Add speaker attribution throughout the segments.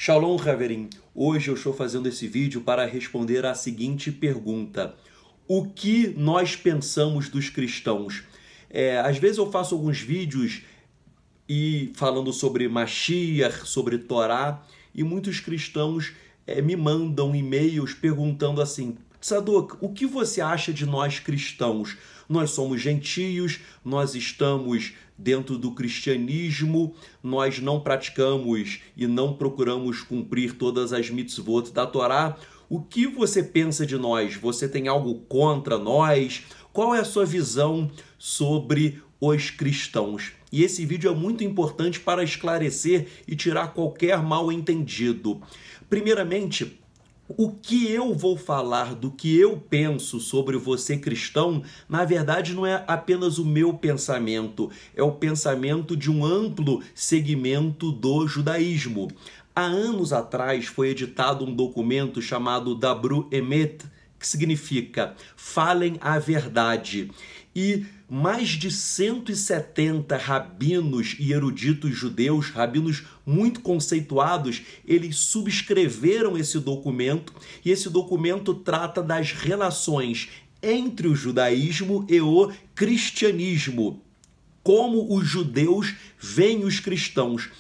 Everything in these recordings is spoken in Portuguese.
Speaker 1: Shalom, Haverim. Hoje eu estou fazendo esse vídeo para responder à seguinte pergunta: o que nós pensamos dos cristãos? Às vezes eu faço alguns vídeos falando sobre Mashiach, sobre Torá, e muitos cristãos me mandam e-mails perguntando assim: Tzadok, o que você acha de nós cristãos? Nós somos gentios, nós estamos dentro do cristianismo, nós não praticamos e não procuramos cumprir todas as mitzvot da Torá. O que você pensa de nós? Você tem algo contra nós? Qual é a sua visão sobre os cristãos? E esse vídeo é muito importante para esclarecer e tirar qualquer mal-entendido. Primeiramente, o que eu vou falar, do que eu penso sobre você cristão, na verdade não é apenas o meu pensamento, é o pensamento de um amplo segmento do judaísmo. Há anos atrás foi editado um documento chamado Dabru Emet, que significa falem a verdade. E mais de 170 rabinos e eruditos judeus, rabinos muito conceituados, eles subscreveram esse documento, e esse documento trata das relações entre o judaísmo e o cristianismo, como os judeus veem os cristãos.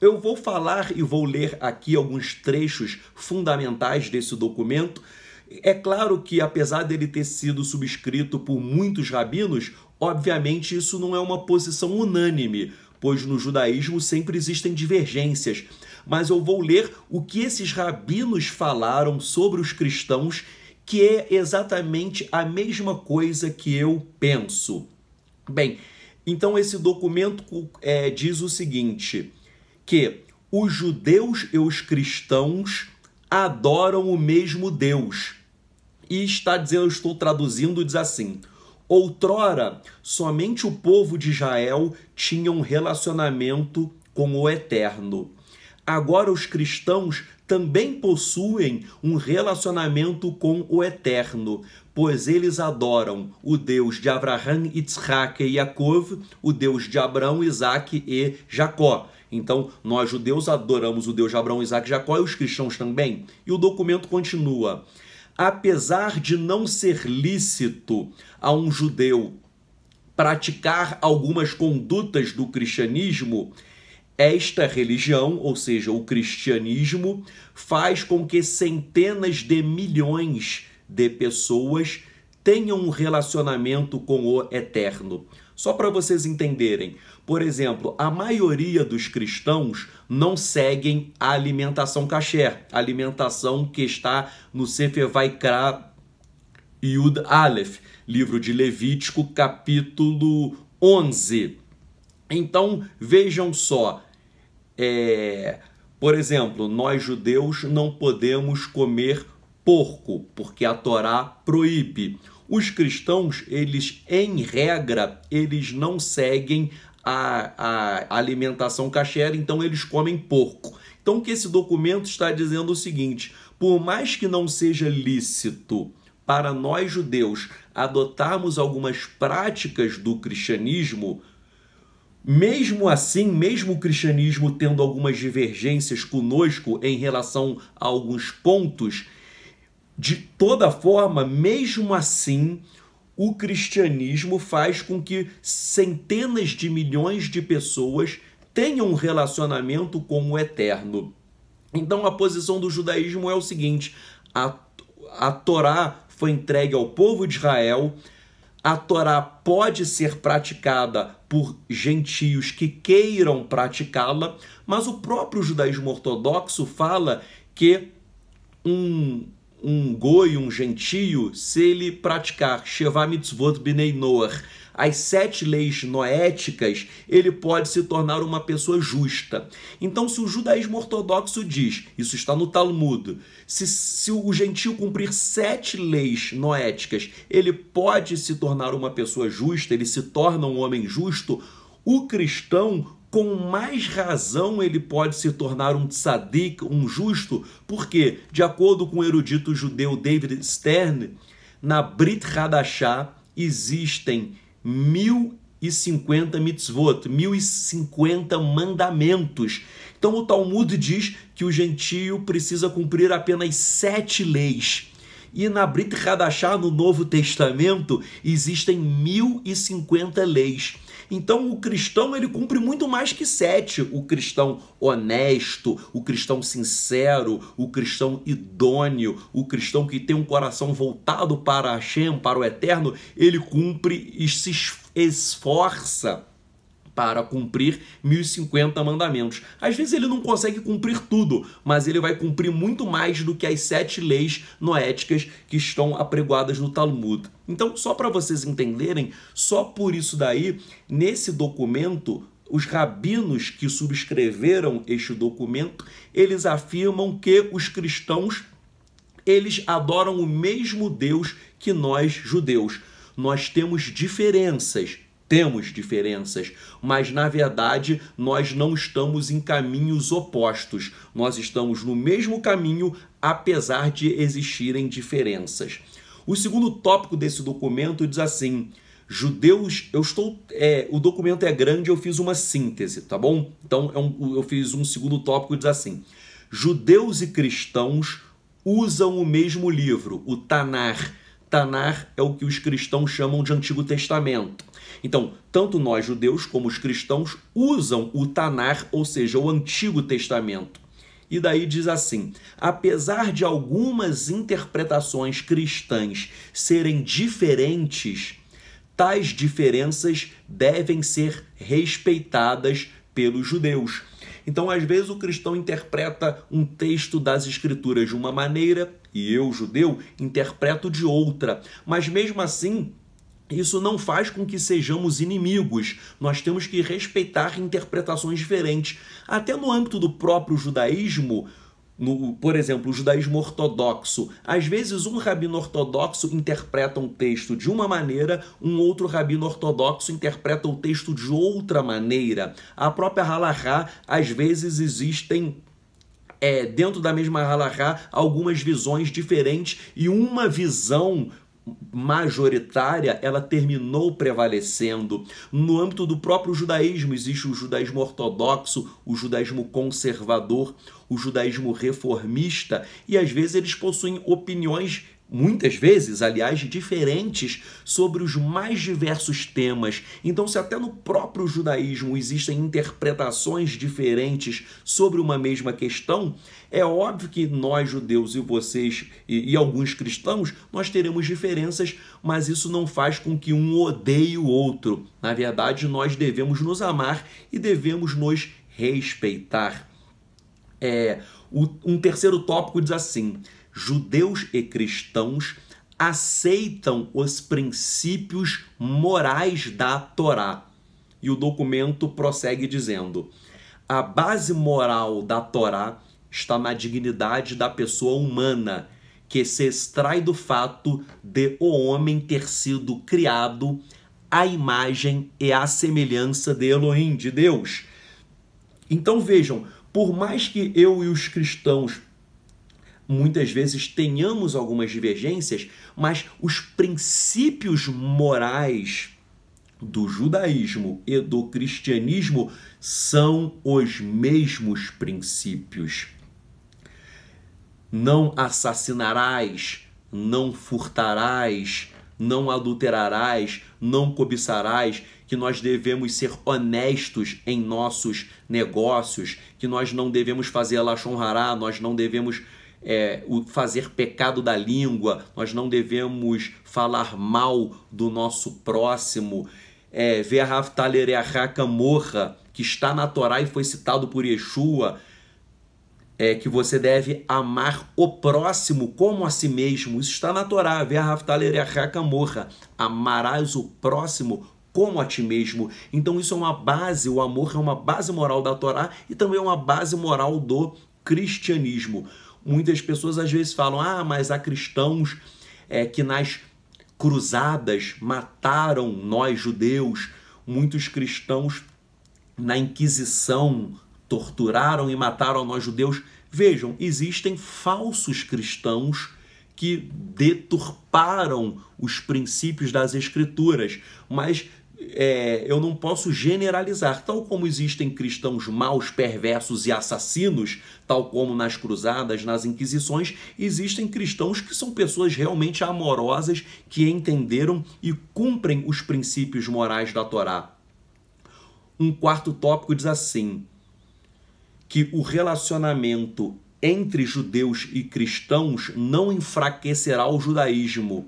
Speaker 1: Eu vou falar e vou ler aqui alguns trechos fundamentais desse documento. É claro que, apesar dele ter sido subscrito por muitos rabinos, obviamente isso não é uma posição unânime, pois no judaísmo sempre existem divergências. Mas eu vou ler o que esses rabinos falaram sobre os cristãos, que é exatamente a mesma coisa que eu penso. Bem, então esse documento diz o seguinte, que os judeus e os cristãos adoram o mesmo Deus. E está dizendo, eu estou traduzindo, diz assim: outrora, somente o povo de Israel tinha um relacionamento com o Eterno. Agora os cristãos também possuem um relacionamento com o Eterno, pois eles adoram o Deus de Abraham, Yitzhak e Yaakov, o Deus de Abraão, Isaac e Jacó. Então, nós judeus adoramos o Deus de Abraão, Isaac e Jacó, e os cristãos também. E o documento continua: apesar de não ser lícito a um judeu praticar algumas condutas do cristianismo, esta religião, ou seja, o cristianismo, faz com que centenas de milhões de pessoas tenham um relacionamento com o Eterno. Só para vocês entenderem, por exemplo, a maioria dos cristãos não seguem a alimentação kasher, a alimentação que está no Sefer Vaikra Yud Aleph, livro de Levítico, capítulo 11. Então, vejam só, por exemplo, nós judeus não podemos comer porco, porque a Torá proíbe. Os cristãos, eles, em regra, eles não seguem a alimentação kasher, então eles comem porco. Então, o que esse documento está dizendo é o seguinte: por mais que não seja lícito para nós judeus adotarmos algumas práticas do cristianismo, mesmo assim, mesmo o cristianismo tendo algumas divergências conosco em relação a alguns pontos, de toda forma, mesmo assim, o cristianismo faz com que centenas de milhões de pessoas tenham um relacionamento com o Eterno. Então, a posição do judaísmo é o seguinte: a Torá foi entregue ao povo de Israel, a Torá pode ser praticada por gentios que queiram praticá-la, mas o próprio judaísmo ortodoxo fala que um goi, um gentio, se ele praticar Sheva Mitzvot Bnei Noach, as 7 leis noéticas, ele pode se tornar uma pessoa justa. Então, se o judaísmo ortodoxo diz, isso está no Talmud, se o gentio cumprir 7 leis noéticas, ele pode se tornar uma pessoa justa, ele se torna um homem justo, o cristão, com mais razão, ele pode se tornar um tzadik, um justo, porque, de acordo com o erudito judeu David Stern, na Brit Hadashah existem 1050 mitzvot, 1050 mandamentos. Então o Talmud diz que o gentio precisa cumprir apenas 7 leis. E na Brit Hadashah, no Novo Testamento, existem 1050 leis. Então o cristão ele cumpre muito mais que 7. O cristão honesto, o cristão sincero, o cristão idôneo, o cristão que tem um coração voltado para Hashem, para o Eterno, ele cumpre e se esforça para cumprir 1050 mandamentos. Às vezes ele não consegue cumprir tudo, mas ele vai cumprir muito mais do que as 7 leis noéticas que estão apregoadas no Talmud. Então, só para vocês entenderem, só por isso daí, nesse documento, os rabinos que subscreveram este documento, eles afirmam que os cristãos, eles adoram o mesmo Deus que nós, judeus. Nós temos diferenças, mas na verdade nós não estamos em caminhos opostos. Nós estamos no mesmo caminho, apesar de existirem diferenças. O segundo tópico desse documento diz assim: judeus, o documento é grande, eu fiz uma síntese, tá bom? Então eu fiz um segundo tópico que diz assim: judeus e cristãos usam o mesmo livro, o Tanar. Tanar é o que os cristãos chamam de Antigo Testamento. Então, tanto nós judeus como os cristãos usam o Tanar, ou seja, o Antigo Testamento. E daí diz assim: apesar de algumas interpretações cristãs serem diferentes, tais diferenças devem ser respeitadas pelos judeus. Então, às vezes, o cristão interpreta um texto das Escrituras de uma maneira e eu, judeu, interpreto de outra. Mas, mesmo assim, isso não faz com que sejamos inimigos. Nós temos que respeitar interpretações diferentes. Até no âmbito do próprio judaísmo, por exemplo, o judaísmo ortodoxo. Às vezes um rabino ortodoxo interpreta um texto de uma maneira, um outro rabino ortodoxo interpreta o texto de outra maneira. A própria halahá, às vezes existem dentro da mesma halahá algumas visões diferentes e uma visão majoritária, ela terminou prevalecendo. No âmbito do próprio judaísmo, existe o judaísmo ortodoxo, o judaísmo conservador, o judaísmo reformista, e às vezes eles possuem opiniões, muitas vezes, aliás, diferentes sobre os mais diversos temas. Então, se até no próprio judaísmo existem interpretações diferentes sobre uma mesma questão, é óbvio que nós, judeus, e vocês, e alguns cristãos, nós teremos diferenças, mas isso não faz com que um odeie o outro. Na verdade, nós devemos nos amar e devemos nos respeitar. Um terceiro tópico diz assim: judeus e cristãos aceitam os princípios morais da Torá. E o documento prossegue dizendo: a base moral da Torá está na dignidade da pessoa humana, que se extrai do fato de o homem ter sido criado à imagem e à semelhança de Elohim, de Deus. Então vejam, por mais que eu e os cristãos muitas vezes tenhamos algumas divergências, mas os princípios morais do judaísmo e do cristianismo são os mesmos princípios. Não assassinarás, não furtarás, não adulterarás, não cobiçarás, que nós devemos ser honestos em nossos negócios, que nós não devemos fazer lashon hará, nós não devemos fazer pecado da língua, nós não devemos falar mal do nosso próximo. Ve'ahavta l'reacha kamocha, que está na Torá e foi citado por Yeshua, que você deve amar o próximo como a si mesmo. Isso está na Torá. Ve'ahavta l'reacha kamocha, amarás o próximo como a ti mesmo. Então isso é uma base, o amor é uma base moral da Torá e também é uma base moral do cristianismo. Muitas pessoas às vezes falam: mas há cristãos que nas cruzadas mataram nós judeus. Muitos cristãos na Inquisição torturaram e mataram nós judeus. Vejam, existem falsos cristãos que deturparam os princípios das Escrituras, mas eu não posso generalizar. Tal como existem cristãos maus, perversos e assassinos, tal como nas cruzadas, nas inquisições, existem cristãos que são pessoas realmente amorosas, que entenderam e cumprem os princípios morais da Torá. Um quarto tópico diz assim, que o relacionamento entre judeus e cristãos não enfraquecerá o judaísmo,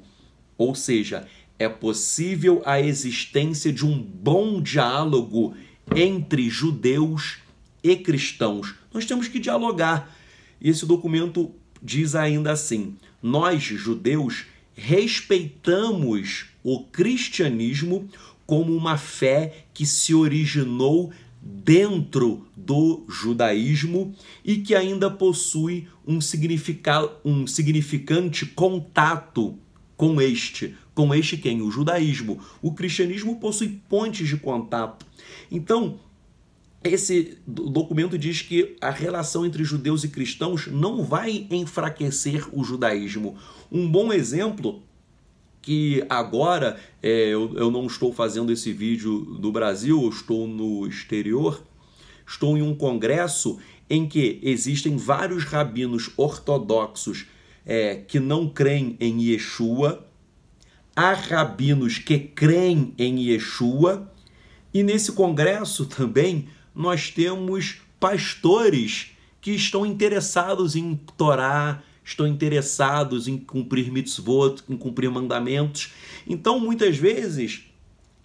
Speaker 1: ou seja, é possível a existência de um bom diálogo entre judeus e cristãos. Nós temos que dialogar. E esse documento diz ainda assim, nós, judeus, respeitamos o cristianismo como uma fé que se originou dentro do judaísmo e que ainda possui um significante contato com este quem? O judaísmo. O cristianismo possui pontes de contato. Então, esse documento diz que a relação entre judeus e cristãos não vai enfraquecer o judaísmo. Um bom exemplo, que agora eu não estou fazendo esse vídeo do Brasil, eu estou no exterior, estou em um congresso em que existem vários rabinos ortodoxos que não creem em Yeshua, há rabinos que creem em Yeshua, e nesse congresso também nós temos pastores que estão interessados em Torá, estão interessados em cumprir mitzvot, em cumprir mandamentos. Então, muitas vezes,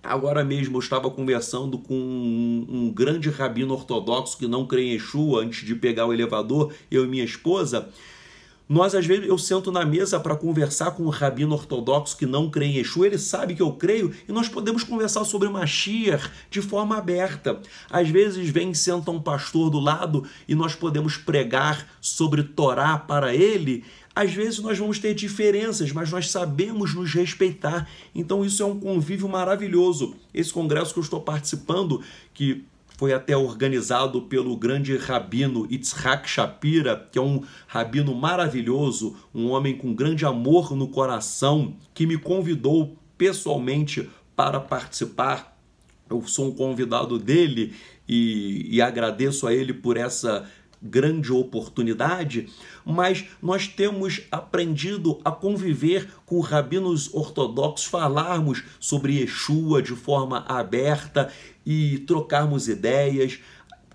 Speaker 1: agora mesmo eu estava conversando com um grande rabino ortodoxo que não crê em Yeshua, antes de pegar o elevador, eu e minha esposa. Nós, às vezes, eu sento na mesa para conversar com um rabino ortodoxo que não crê em Yeshua, ele sabe que eu creio, e nós podemos conversar sobre Mashiach de forma aberta. Às vezes vem e senta um pastor do lado e nós podemos pregar sobre Torá para ele. Às vezes nós vamos ter diferenças, mas nós sabemos nos respeitar. Então isso é um convívio maravilhoso. Esse congresso que eu estou participando, que foi até organizado pelo grande rabino Yitzhak Shapira, que é um rabino maravilhoso, um homem com grande amor no coração, que me convidou pessoalmente para participar. Eu sou um convidado dele e agradeço a ele por essa grande oportunidade, mas nós temos aprendido a conviver com rabinos ortodoxos, falarmos sobre Yeshua de forma aberta e trocarmos ideias,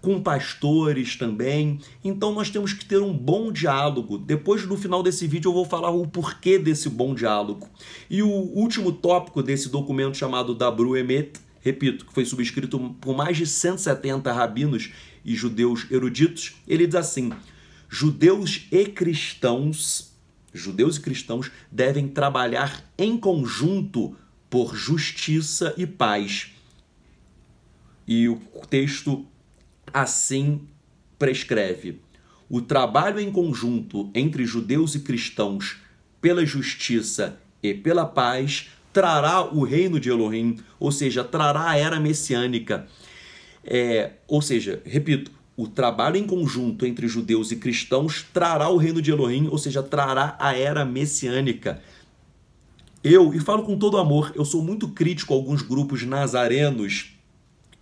Speaker 1: com pastores também. Então nós temos que ter um bom diálogo. Depois, no final desse vídeo, eu vou falar o porquê desse bom diálogo. E o último tópico desse documento chamado Dabru Emet, repito, que foi subscrito por mais de 170 rabinos e judeus eruditos, ele diz assim: judeus e cristãos devem trabalhar em conjunto por justiça e paz. E o texto assim prescreve: o trabalho em conjunto entre judeus e cristãos pela justiça e pela paz trará o reino de Elohim, ou seja, trará a era messiânica. Ou seja, repito, o trabalho em conjunto entre judeus e cristãos trará o reino de Elohim, ou seja, trará a era messiânica. E falo com todo amor, eu sou muito crítico a alguns grupos nazarenos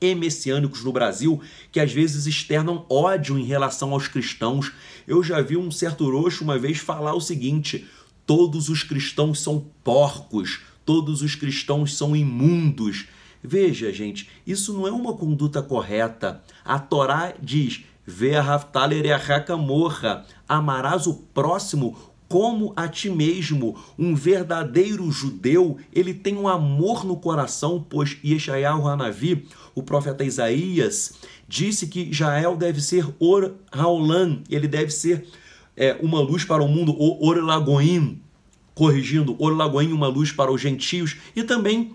Speaker 1: e messiânicos no Brasil que às vezes externam ódio em relação aos cristãos. Eu já vi um certo roxo uma vez falar o seguinte: todos os cristãos são porcos, todos os cristãos são imundos. Veja, gente, isso não é uma conduta correta. A Torá diz: amarás o próximo como a ti mesmo. Um verdadeiro judeu, ele tem um amor no coração, pois Yeshayahu Hanavi, o profeta Isaías, disse que Israel deve ser Or Haolam, ele deve ser uma luz para o mundo, Or Lagoim, corrigindo, Or Lagoim, uma luz para os gentios, e também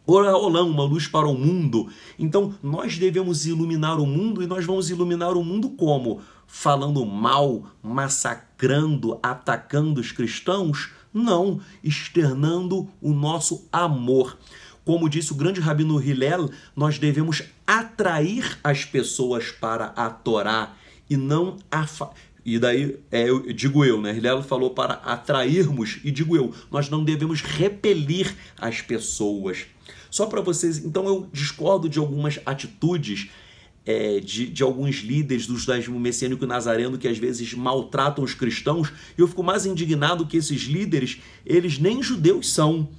Speaker 1: Or Haolam, uma luz para o mundo. Então, nós devemos iluminar o mundo, e nós vamos iluminar o mundo como? Falando mal, massacrando, atacando os cristãos? Não, externando o nosso amor. Como disse o grande rabino Hillel, nós devemos atrair as pessoas para a Torá e não E daí, Hillel falou para atrairmos, e digo eu, nós não devemos repelir as pessoas. Só para vocês... Então eu discordo de algumas atitudes de alguns líderes do judaísmo messiânico nazareno que às vezes maltratam os cristãos, e eu fico mais indignado que esses líderes, eles nem judeus são.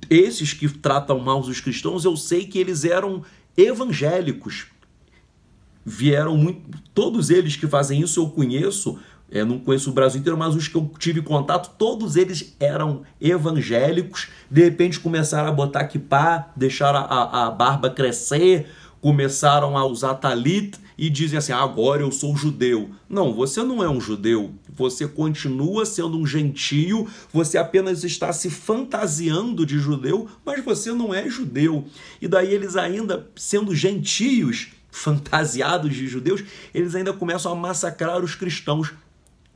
Speaker 1: Esses que tratam mal os cristãos, eu sei que eles eram evangélicos. Todos eles que fazem isso eu conheço, não conheço o Brasil inteiro, mas os que eu tive contato, todos eles eram evangélicos, de repente começaram a botar quipá, deixaram a barba crescer, começaram a usar talit e dizem assim, agora eu sou judeu. Não, você não é um judeu, você continua sendo um gentio, você apenas está se fantasiando de judeu, mas você não é judeu. E daí eles ainda, sendo gentios, fantasiados de judeus, eles ainda começam a massacrar os cristãos.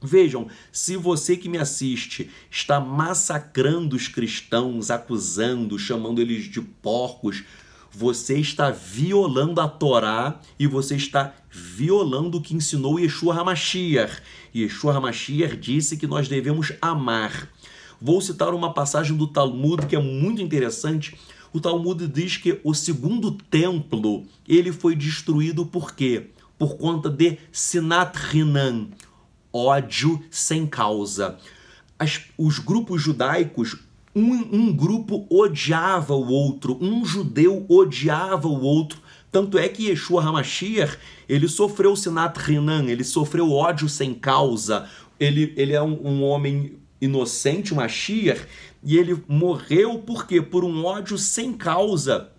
Speaker 1: Vejam, se você que me assiste está massacrando os cristãos, acusando, chamando eles de porcos, você está violando a Torá e você está violando o que ensinou Yeshua HaMashiach. Yeshua HaMashiach disse que nós devemos amar. Vou citar uma passagem do Talmud que é muito interessante. O Talmud diz que o segundo templo ele foi destruído por quê? Por conta de Sinat Hinan, ódio sem causa. Os grupos judaicos, um grupo odiava o outro, um judeu odiava o outro. Tanto é que Yeshua HaMashiach, ele sofreu Sinat Hinan, ele sofreu ódio sem causa. Ele é um homem inocente, um Mashiach, e ele morreu por quê? Por um ódio sem causa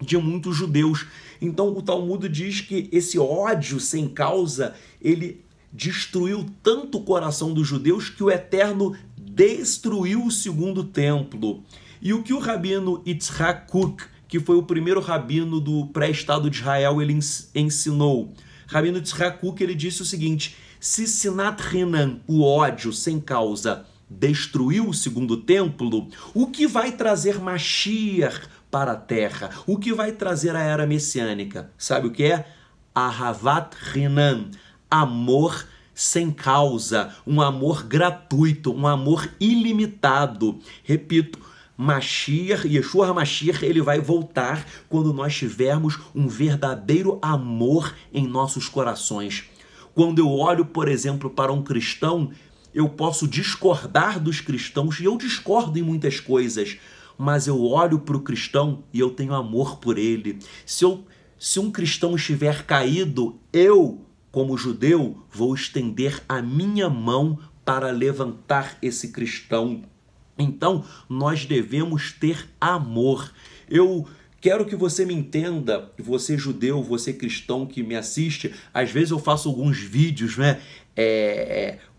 Speaker 1: de muitos judeus. Então o Talmud diz que esse ódio sem causa, ele destruiu tanto o coração dos judeus que o Eterno destruiu o segundo templo. E o que o rabino Yitzhak Kook, que foi o primeiro rabino do pré-estado de Israel, ele ensinou. Rabino Yitzhak Kook, ele disse o seguinte: se Sinat Hinan, o ódio sem causa, destruiu o segundo templo, o que vai trazer Mashiach para a terra? O que vai trazer a era messiânica? Sabe o que é? Ahavat Hinan, amor sem causa, um amor gratuito, um amor ilimitado. Repito, Mashiach, Yeshua HaMashiach, ele vai voltar quando nós tivermos um verdadeiro amor em nossos corações. Quando eu olho, por exemplo, para um cristão, eu posso discordar dos cristãos, e eu discordo em muitas coisas, mas eu olho para o cristão e eu tenho amor por ele. Se um cristão estiver caído, eu, como judeu, vou estender a minha mão para levantar esse cristão. Então, nós devemos ter amor. Eu quero que você me entenda, você judeu, você cristão que me assiste. Às vezes eu faço alguns vídeos, né?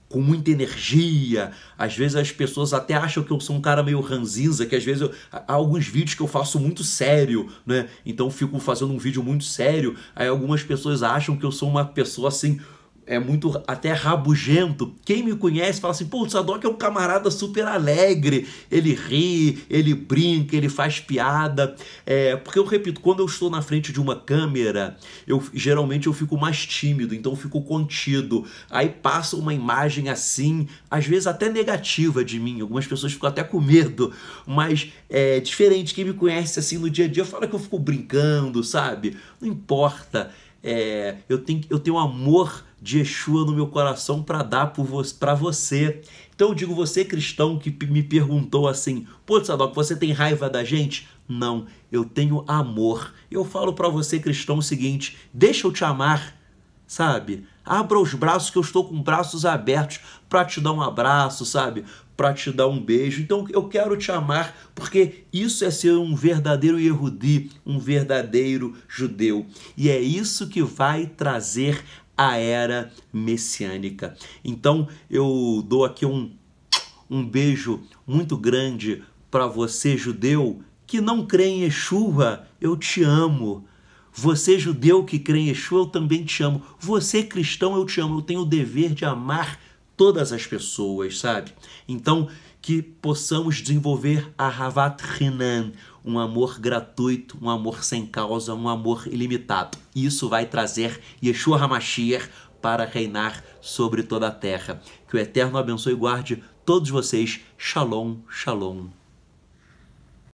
Speaker 1: Com muita energia, às vezes as pessoas até acham que eu sou um cara meio ranzinza, que às vezes há alguns vídeos que eu faço muito sério, né? Então eu fico fazendo um vídeo muito sério, aí algumas pessoas acham que eu sou uma pessoa assim, muito até rabugento. Quem me conhece fala assim, pô, o Sadoc é um camarada super alegre, ele ri, ele brinca, ele faz piada. Porque eu repito, quando eu estou na frente de uma câmera, geralmente eu fico mais tímido, então eu fico contido. Aí passa uma imagem assim, às vezes até negativa de mim, algumas pessoas ficam até com medo, mas é diferente. Quem me conhece assim no dia a dia fala que eu fico brincando, sabe? Não importa. Eu tenho amor de Yeshua no meu coração para dar para você. Então eu digo, você cristão que me perguntou assim, pô, Sadoc, você tem raiva da gente? Não, eu tenho amor. Eu falo para você cristão o seguinte, deixa eu te amar, sabe? Abra os braços, que eu estou com braços abertos para te dar um abraço, sabe? Para te dar um beijo. Então eu quero te amar, porque isso é ser um verdadeiro Yehudi, um verdadeiro judeu. E é isso que vai trazer a era messiânica. Então eu dou aqui um beijo muito grande para você, judeu, que não crê em Yeshua, eu te amo. Você, judeu que crê em Yeshua, eu também te amo. Você, cristão, eu te amo. Eu tenho o dever de amar todas as pessoas, sabe? Então, que possamos desenvolver a Ahavat Hinan, um amor gratuito, um amor sem causa, um amor ilimitado. Isso vai trazer Yeshua HaMashiach para reinar sobre toda a terra. Que o Eterno abençoe e guarde todos vocês. Shalom, shalom.